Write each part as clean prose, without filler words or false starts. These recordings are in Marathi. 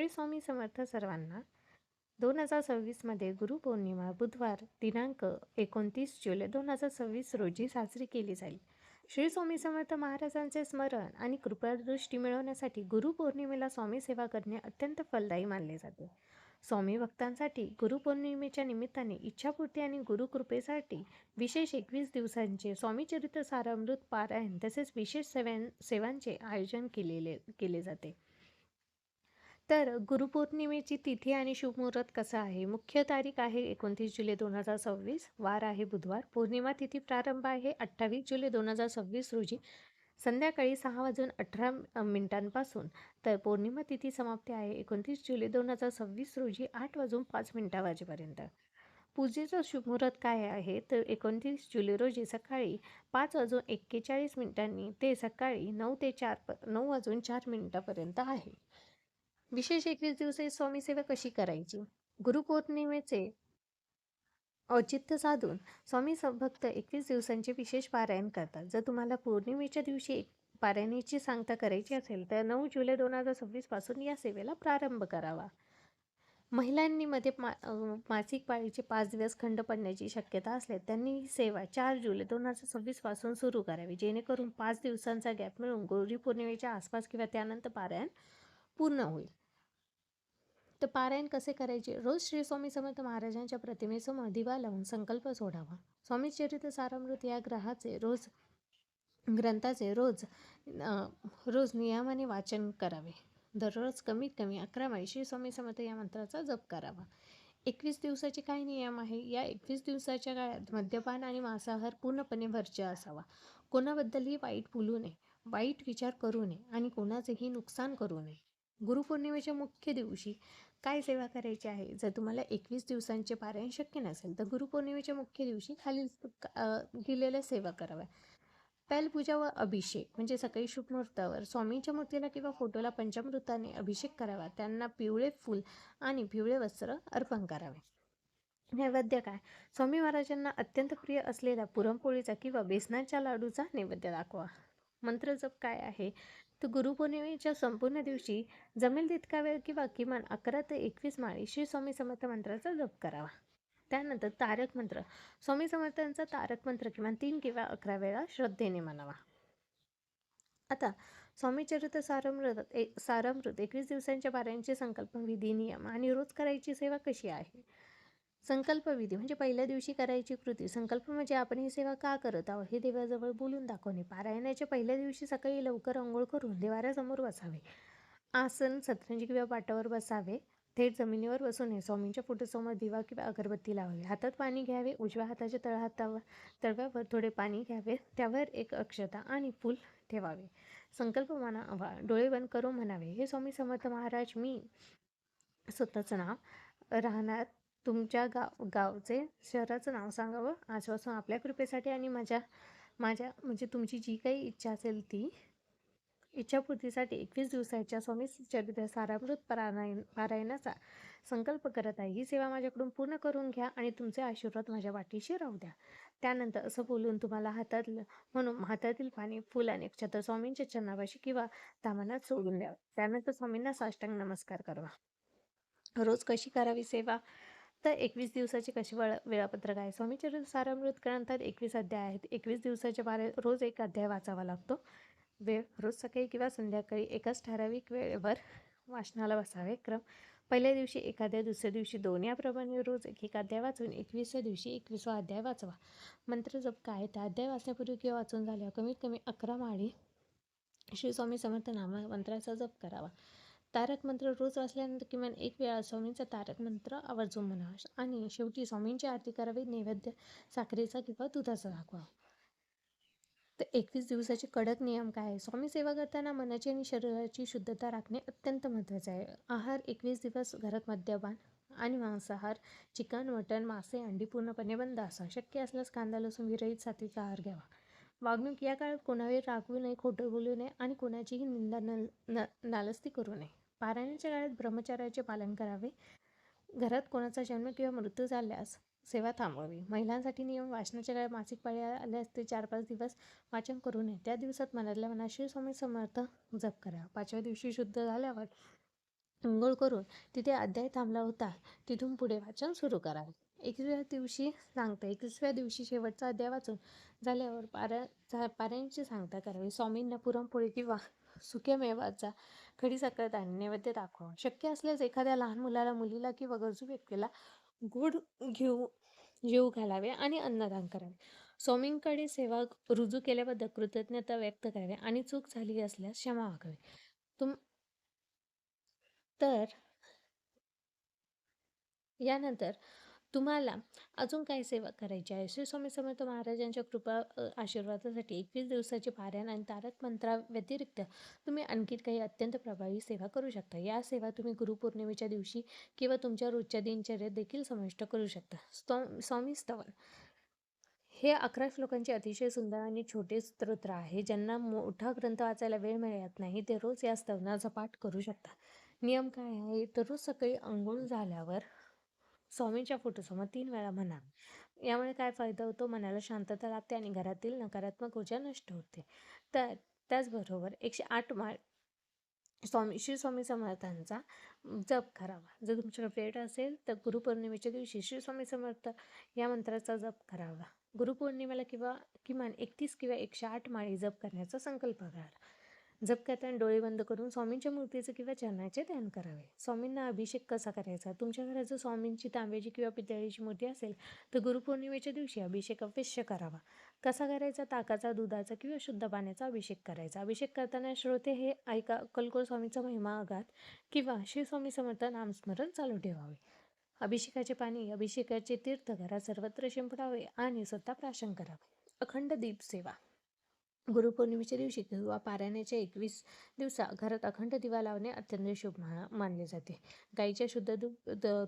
श्री स्वामी समर्थ सर्वांना. 2026मध्ये गुरुपौर्णिमा बुधवार दिनांक 29 जुलै 2026 रोजी साजरी केली जाईल. श्री स्वामी समर्थ महाराजांचे स्मरण आणि कृपादृष्टी मिळवण्यासाठी गुरुपौर्णिमेला स्वामी सेवा करणे अत्यंत फलदायी मानले जाते. स्वामी भक्तांसाठी गुरुपौर्णिमेच्या निमित्ताने इच्छापूर्ती आणि गुरुकृपेसाठी विशेष 21 दिवसांचे स्वामीचरित्र सारामृत पारायण तसेच विशेष सेवांचे आयोजन केले जाते. तर गुरुपौर्णिमेची तिथी आणि शुभमुहूर्त कसा आहे? मुख्य तारीख आहे 29 जुलै 2026, वार आहे बुधवार. पौर्णिमा तिथी प्रारंभ आहे 28 जुलै 2026 रोजी संध्याकाळी 6:18 तर पौर्णिमा तिथी समाप्ती आहे 29 जुलै 2026 रोजी 8:05 वाजेपर्यंत. पूजेचं शुभमुहूर्त काय आहे? तर 29 जुलै रोजी सकाळी 5:41 ते सकाळी 9:04 आहे. विशेष 21 दिवसाची स्वामी सेवा कशी करायची? गुरुपौर्णिमेचे औचित्य साधून स्वामी भक्त 21 दिवसांचे विशेष पारायण करतात. जर तुम्हाला पौर्णिमेच्या दिवशी पारायणाची सांगता करायची असेल तर 9 जुलै 2026 पासून या सेवेला प्रारंभ करावा. महिलांनी मध्ये मासिक पाळीचे 5 दिवस खंड पडण्याची शक्यता असल्यास त्यांनी ही सेवा 4 जुलै 2026 पासून सुरू करावी, जेणेकरून 5 दिवसांचा गॅप मिळून गुरुपौर्णिमेच्या आसपास किंवा त्यानंतर पारायण पूर्ण होईल. तर पारायण कसे करायचे? रोज श्री स्वामी समर्थ महाराजांच्या प्रतिमेसमोर दिवा लावून संकल्प सोडावा. स्वामी चरित्र सारामृत या ग्रंथाचे रोज नियमाने वाचन करावे. दररोज कमीत कमी 11 वेळा श्री स्वामी समर्थ या मंत्राचा जप करावा. 21 दिवसाचे काय नियम आहे? या 21 दिवसाच्या काळात मद्यपान आणि मांसाहार पूर्णपणे वर्ज्य असावा. कोणाबद्दलही वाईट बोलू नये, वाईट विचार करू नये आणि कोणाचेही नुकसान करू नये. गुरुपौर्णिमेच्या मुख्य दिवशी काय सेवा करायची आहे? जर तुम्हाला 21 दिवसांचे पारायण शक्य नसेल तर गुरुपौर्णिमेच्या मुख्य दिवशी खालील दिलेल्या सेवा कराव्या. पैलपूजा व अभिषेक म्हणजे सकाळी शुभ मुहूर्तावर स्वामींच्या मूर्तीला किंवा फोटोला पंचामृताने अभिषेक करावा. त्यांना पिवळे फूल आणि पिवळे वस्त्र अर्पण करावे. नैवेद्य काय? स्वामी महाराजांना अत्यंत प्रिय असलेल्या पुरणपोळीचा किंवा बेसनाच्या लाडूचा नैवेद्य दाखवा. मंत्र जप काय आहे? तर गुरुपौर्णिमेच्या संपूर्ण दिवशी जमेल तितका वेळ किंवा किमान 11 ते 21 माळी श्री स्वामी समर्थ मंत्राचा जप करावा. त्यानंतर तारक मंत्र. स्वामी समर्थांचा तारक मंत्र किमान 3 किंवा 11 वेळा श्रद्धेने म्हणावा. आता स्वामी चरित्र सारामृत 21 दिवसांच्या पारायणाचे संकल्प, विधी, नियम आणि रोज करायची सेवा कशी आहे? संकल्प विधी म्हणजे पहिल्या दिवशी करायची कृती. संकल्प म्हणजे आपण ही सेवा का करत आहोत हे देवाजवळ बोलून दाखवणे. पारायणाच्या पहिल्या दिवशी सकाळी लवकर अंघोळ करून देवाऱ्यासमोर बसावे. आसन, सतरंजी किंवा पाटावर बसावे. थेट जमिनीवर बसू नये. स्वामींच्या फोटोसमोर दिवा किंवा अगरबत्ती लावावी. हातात पाणी घ्यावे. उजव्या हाताच्या तळव्यावर थोडे पाणी घ्यावे. त्यावर एक अक्षता आणि फूल ठेवावे. संकल्प म्हणावा. डोळे बंद करून म्हणावे, हे स्वामी समर्थ महाराज, मी स्वतःचं नाव, राहणार तुमच्या गावचे, शहराचं नाव सांगावं. आजपासून आपल्या कृपेसाठी आणि माझ्या म्हणजे तुमची जी काही इच्छा असेल ती इच्छापूर्तीसाठी 21 दिवसाच्या स्वामी चरित्र सारामृत पारायणाचा संकल्प करत आहे. ही सेवा माझ्याकडून पूर्ण करून घ्या आणि तुमचे आशीर्वाद माझ्या पाठीशी राहू द्या. त्यानंतर असं बोलून तुम्हाला हातातील पाणी, फुल आणि अक्षता स्वामींच्या चरणापाशी किंवा दामनात सोडून द्यावं. त्यानंतर स्वामींना साष्टांग नमस्कार करावा. रोज कशी करावी सेवा? तर 21 दिवसाचे कसे वेळापत्रक आहे? स्वामी चरित्र सारामृत ग्रंथात 21 अध्याय आहेत. 21 दिवसाच्या रोज एक अध्याय वाचावा लागतो. वेळ रोज सकाळी किंवा संध्याकाळी एकाच ठराविक वेळेवर वाचनाला बसावे. क्रम: पहिल्या दिवशी 1 अध्याय, दुसऱ्या दिवशी 2, याप्रमाणे रोज एक अध्याय वाचून 21व्या दिवशी 21वा अध्याय वाचवा. मंत्र जप काय? त्या अध्याय वाचण्यापूर्वी किंवा वाचून झाल्यावर कमीत कमी 11 माळी श्री स्वामी समर्थ मंत्राचा जप करावा. तारक मंत्र रोज वाचल्यानंतर किमान 1 वेळा स्वामींचा तारक मंत्र आवर्जून म्हणावा आणि शेवटी स्वामींची आरती करावी. नैवेद्य साखरेचा किंवा दुधाचा दाखवा. तर 21 दिवसाचे कडक नियम काय आहे? स्वामी सेवा करताना मनाची आणि शरीराची शुद्धता राखणे अत्यंत महत्त्वाचे आहे. आहार: 21 दिवस घरात मद्यपान आणि मांसाहार, चिकन, मटण, मासे, अंडी पूर्णपणे बंद असावा. शक्य असल्यास कांदा लसूण विरहित सात्विक आहार घ्यावा. वागणूक: या काळात कोणावर रागवू नये, खोटं बोलू नये आणि कोणाचीही निंदा नालस्ती करू नये. पारायणाच्या काळात ब्रह्मचर्याचे पालन करावे. घरात कोणाचा जन्म किंवा मृत्यू झाल्यास सेवा थांबवावी. महिलांसाठी नियम: वाचनाच्या काळात मासिक पाळी आल्यास ते 4-5 दिवस वाचन करू नये. त्या दिवसात मनातल्या मनात श्री स्वामी समर्थ जप करावा. 5व्या दिवशी शुद्ध झाल्यावर अंघोळ करून तिथे अध्याय थांबला होता तिथून पुढे वाचन सुरू करावे. 21व्या दिवशी सांगता 21व्या दिवशी शेवटचा अध्याय वाचून झाल्यावर पारायणची सांगता करावी. स्वामींना पुरणपोळी किंवा सुक्या मेवाचा खडीसाखर नैवेद्य दाखवावा. शक्य असल्यास एखाद्या लहान मुलाला, मुलीला किंवा गरजू व्यक्तीला गोड जेवू घालावे आणि अन्नदान करावे. स्वामींकडे सेवा रुजू केल्याबद्दल कृतज्ञता व्यक्त करावी आणि चूक झाली असल्यास क्षमा मागावी. तुम तर यानंतर तुम्हाला अजून काय सेवा करायची आहे? श्री स्वामी समर्थ महाराजांच्या कृपा आशीर्वादासाठी 21 दिवसाचे पारायण आणि तारक मंत्रा व्यतिरिक्त तुम्ही आणखी काही अत्यंत प्रभावी सेवा करू शकता. या सेवा तुम्ही गुरुपौर्णिमेच्या दिवशी किंवा तुमच्या रोजच्या दिनचर्येत देखील समाविष्ट करू शकता. स्वामी स्तवन हे 11 श्लोकांचे अतिशय सुंदर आणि छोटे स्तोत्र आहे. ज्यांना मोठा ग्रंथ वाचायला वेळ मिळत नाही ते रोज या स्तवनाचा पाठ करू शकता. नियम काय आहे तर रोज सकाळी अंघोळ झाल्यावर स्वामींच्या फोटोसमोर 3 वेळा म्हणा. यामुळे काय फायदा होतो? मनाला शांतता लाभते आणि घरातील नकारात्मक ऊर्जा नष्ट होते. तर त्याचबरोबर 108 माळ श्री स्वामी समर्थांचा जप करावा. जर तुमच्याकडे वेळ असेल तर गुरुपौर्णिमेच्या दिवशी श्री स्वामी समर्थ या मंत्राचा जप करावा. गुरुपौर्णिमेला किमान 31 किंवा 108 माळी जप करण्याचा संकल्प करा. जप करताना डोळे बंद करून स्वामींच्या मूर्तीचे किंवा चरणाचे ध्यान करावे. स्वामींना अभिषेक कसा करायचा? तुमच्या घरात जर स्वामींची तांब्याची किंवा पितळेची मूर्ती असेल तर गुरुपौर्णिमेच्या दिवशी अभिषेक अवश्य करावा. कसा करायचा? ताकाचा, दुधाचा किंवा शुद्ध पाण्याचा अभिषेक करायचा. अभिषेक करताना श्रोते हे ऐका, अक्कलकोट स्वामीचा महिमा अगाध किंवा श्री स्वामी समर्थ नामस्मरण चालू ठेवावे. अभिषेकाचे पाणी, अभिषेकाचे तीर्थ घरात सर्वत्र शिंपडावे आणि स्वतः प्राशन करावे. अखंड दीप सेवा गुरुपौर्णिमेच्या दिवशी किंवा पारायणाच्या 21 दिवसा घरात अखंड दिवा लावणे अत्यंत शुभ मानले जाते. गाईच्या शुद्ध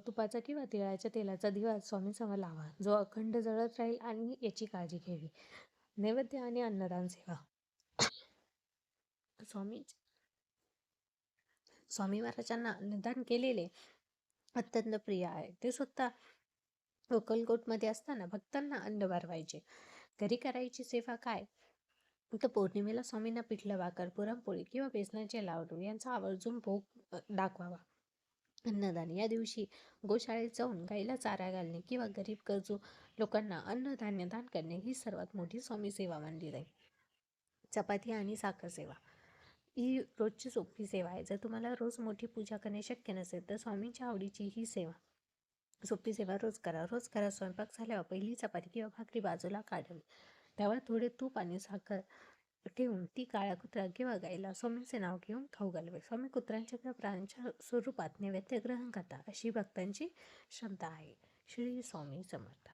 तुपाचा किंवा तिळाच्या तेलाचा दिवा स्वामींसमोर लावा, जो अखंड जळत राहील आणि याची काळजी घ्यावी. नैवेद्य आणि अन्नदान सेवा स्वामी स्वामी महाराजांना अन्नदान केलेले अत्यंत प्रिय आहे. ते स्वतः अक्कलकोटमध्ये असताना भक्तांना अन्न भरवायचे. घरी करायची सेवा काय? तर पौर्णिमेला स्वामींना पिठलं भाकर, पुरणपोळी किंवा बेसनाचे लाडू यांचा आवर्जून भोग दाखवावा. अन्नदान या दिवशी गोशाळेत जाऊन गाईला चारा घालणे किंवा गरीब गरजू लोकांना अन्नधान्य दान करणे ही सर्वात मोठी स्वामी सेवा मानली जाईल. चपाती आणि साखर सेवा ही रोजची सोपी सेवा आहे. जर तुम्हाला रोज मोठी पूजा करणे शक्य नसेल तर स्वामींच्या आवडीची ही सोपी सेवा रोज करा. स्वयंपाक झाल्यावर पहिली चपाती किंवा भाकरी बाजूला काढावी. त्यावर थोडे तूप आणि साखर ठेवून ती काळ्या कुत्रा किंवा गाईला स्वामींचे नाव घेऊन खाऊ घालावे. स्वामी कुत्र्यांच्या किंवा प्राण्यांच्या स्वरूपात नैवेद्य ग्रहण करता अशी भक्तांची श्रद्धा आहे. श्री स्वामी समर्थ.